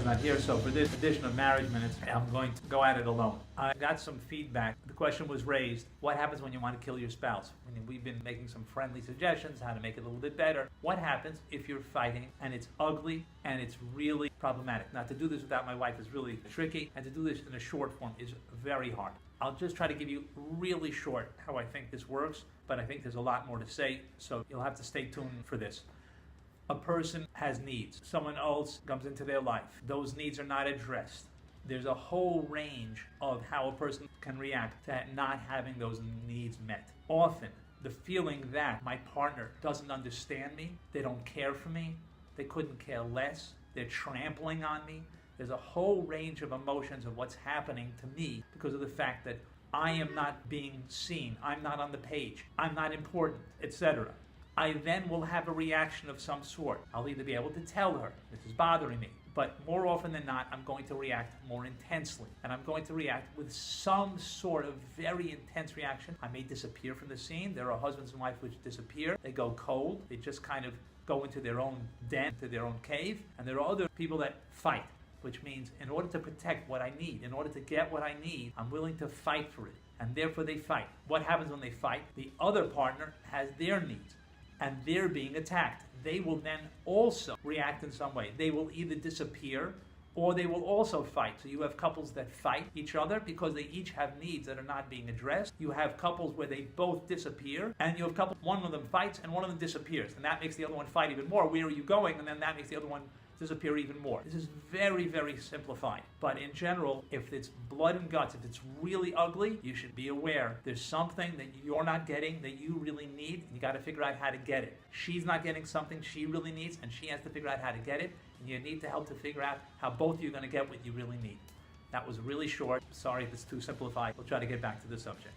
not here, so for this edition of Marriage Minutes, I'm going to go at it alone. I got some feedback. The question was raised, what happens when you want to kill your spouse? I mean, we've been making some friendly suggestions, how to make it a little bit better. What happens if you're fighting and it's ugly and it's really problematic? Now, to do this without my wife is really tricky, and to do this in a short form is very hard. I'll just try to give you really short how I think this works, but I think there's a lot more to say, so you'll have to stay tuned for this. A person has needs. Someone else comes into their life. Those needs are not addressed. There's a whole range of how a person can react to not having those needs met. Often, the feeling that my partner doesn't understand me, they don't care for me, they couldn't care less, they're trampling on me. There's a whole range of emotions of what's happening to me because of the fact that I am not being seen, I'm not on the page, I'm not important, etc. I then will have a reaction of some sort. I'll either be able to tell her, this is bothering me, but more often than not, I'm going to react more intensely. And I'm going to react with some sort of very intense reaction. I may disappear from the scene. There are husbands and wives which disappear. They go cold. They just kind of go into their own den, to their own cave. And there are other people that fight, which means in order to protect what I need, in order to get what I need, I'm willing to fight for it. And therefore they fight. What happens when they fight? The other partner has their needs, and they're being attacked. They will then also react in some way. They will either disappear or they will also fight. So you have couples that fight each other because they each have needs that are not being addressed. You have couples where they both disappear, and you have couples, one of them fights and one of them disappears, and that makes the other one fight even more. Where are you going? And then that makes the other one disappear even more. This is very, very simplified. But in general, if it's blood and guts, if it's really ugly, you should be aware there's something that you're not getting that you really need, and you got to figure out how to get it. She's not getting something she really needs, and she has to figure out how to get it, and you need to help to figure out how both of you are going to get what you really need. That was really short. Sorry if it's too simplified. We'll try to get back to the subject.